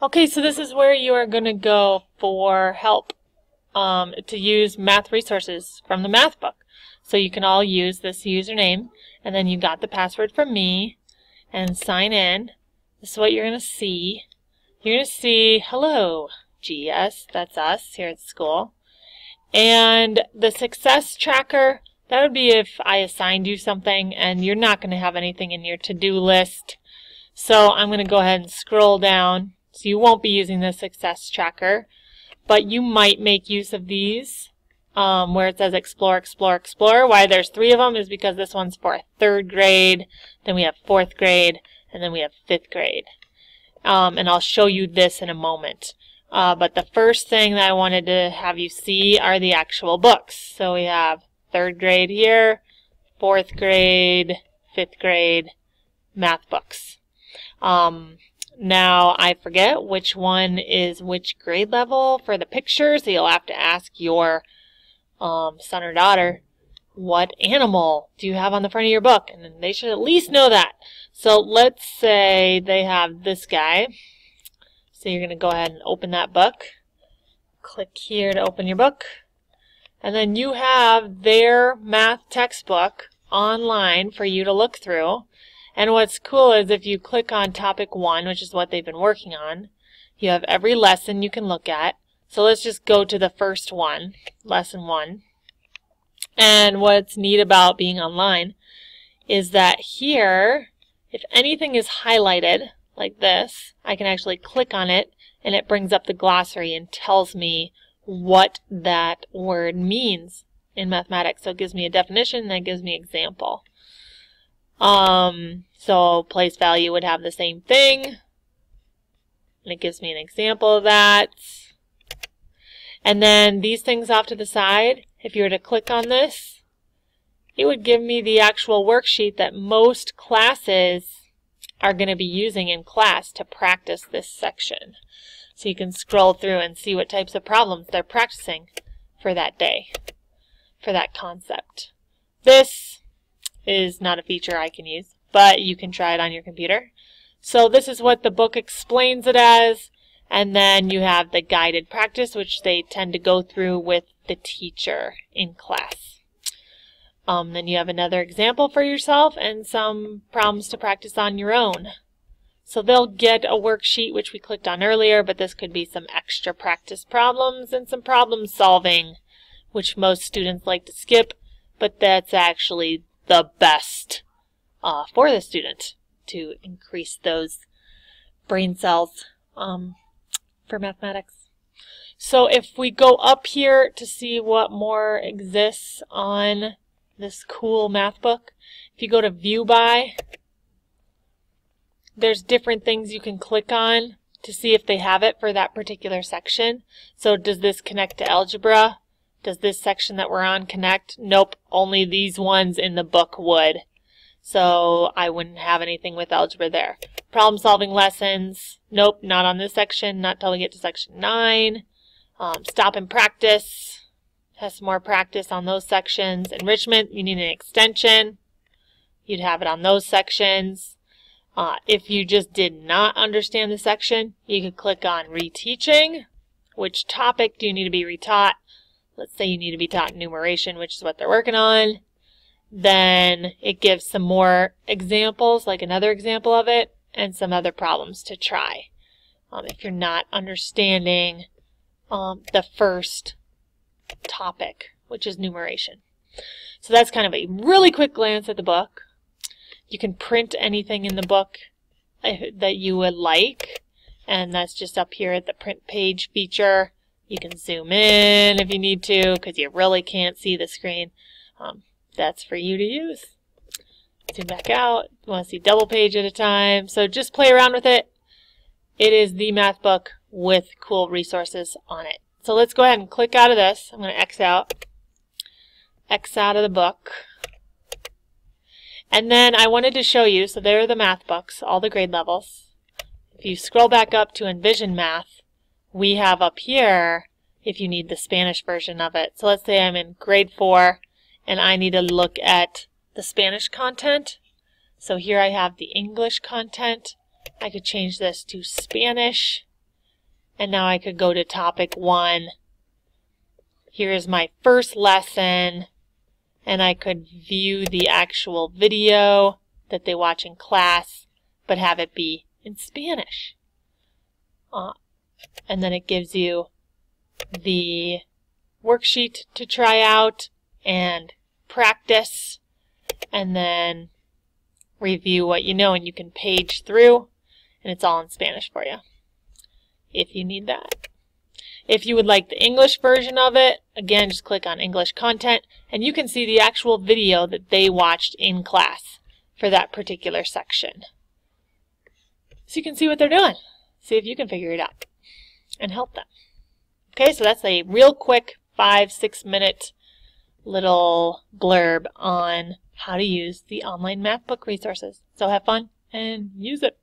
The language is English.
Okay, so this is where you are going to go for help to use math resources from the math book. So you can all use this username, and then you got the password from me, and sign in. This is what you're going to see. You're going to see, hello, GS, that's us here at school. And the success tracker, that would be if I assigned you something and you're not going to have anything in your to-do list. So I'm going to go ahead and scroll down. So you won't be using the success tracker, but you might make use of these where it says explore, explore, explore. Why there's 3 of them is because this one's for 3rd grade, then we have 4th grade, and then we have 5th grade. And I'll show you this in a moment. But the first thing that I wanted to have you see are the actual books. So we have 3rd grade here, 4th grade, 5th grade math books. Now, I forget which one is which grade level for the picture, so you'll have to ask your son or daughter, what animal do you have on the front of your book? And then they should at least know that. So let's say they have this guy. So you're going to go ahead and open that book. Click here to open your book. And then you have their math textbook online for you to look through. And what's cool is if you click on topic 1, which is what they've been working on, you have every lesson you can look at. So let's just go to the first one, lesson 1. And what's neat about being online is that here, if anything is highlighted like this, I can actually click on it and it brings up the glossary and tells me what that word means in mathematics. So it gives me a definition and then it gives me an example. So place value would have the same thing, and it gives me an example of that. And then these things off to the side, if you were to click on this, it would give me the actual worksheet that most classes are going to be using in class to practice this section. So you can scroll through and see what types of problems they're practicing for that day, for that concept. This is not a feature I can use, but you can try it on your computer. So this is what the book explains it as, and then you have the guided practice, which they tend to go through with the teacher in class. Then you have another example for yourself and some problems to practice on your own. So they'll get a worksheet, which we clicked on earlier, but this could be some extra practice problems and some problem solving, which most students like to skip, but that's actually the best for the student to increase those brain cells for mathematics. So if we go up here to see what more exists on this cool math book, if you go to View By, there's different things you can click on to see if they have it for that particular section. So does this connect to algebra? Does this section that we're on connect? Nope, only these ones in the book would. So I wouldn't have anything with algebra there. Problem solving lessons, nope, not on this section, not till we get to section 9. Stop and practice, has some more practice on those sections. Enrichment, you need an extension. You'd have it on those sections. If you just did not understand the section, you could click on reteaching. Which topic do you need to be retaught? Let's say you need to be taught numeration, which is what they're working on. Then it gives some more examples, like another example of it, and some other problems to try if you're not understanding the first topic, which is numeration. So that's kind of a really quick glance at the book. You can print anything in the book that you would like, and that's just up here at the print page feature. You can zoom in if you need to because you really can't see the screen. That's for you to use. Zoom back out. You want to see double page at a time. So just play around with it. It is the math book with cool resources on it. So let's go ahead and click out of this. I'm going to X out. X out of the book. And then I wanted to show you, so there are the math books, all the grade levels. If you scroll back up to Envision Math, we have up here if you need the Spanish version of it. So let's say I'm in grade 4 and I need to look at the Spanish content. So here I have the English content. I could change this to Spanish And now I could go to topic 1. Here's my first lesson, and I could view the actual video that they watch in class, but have it be in Spanish. And then it gives you the worksheet to try out and practice, and then review what you know, and you can page through, and it's all in Spanish for you if you need that. If you would like the English version of it, again, just click on English content, and you can see the actual video that they watched in class for that particular section. So you can see what they're doing. See if you can figure it out and help them. Okay, so that's a real quick 5-6 minute little blurb on how to use the online math book resources. So have fun and use it.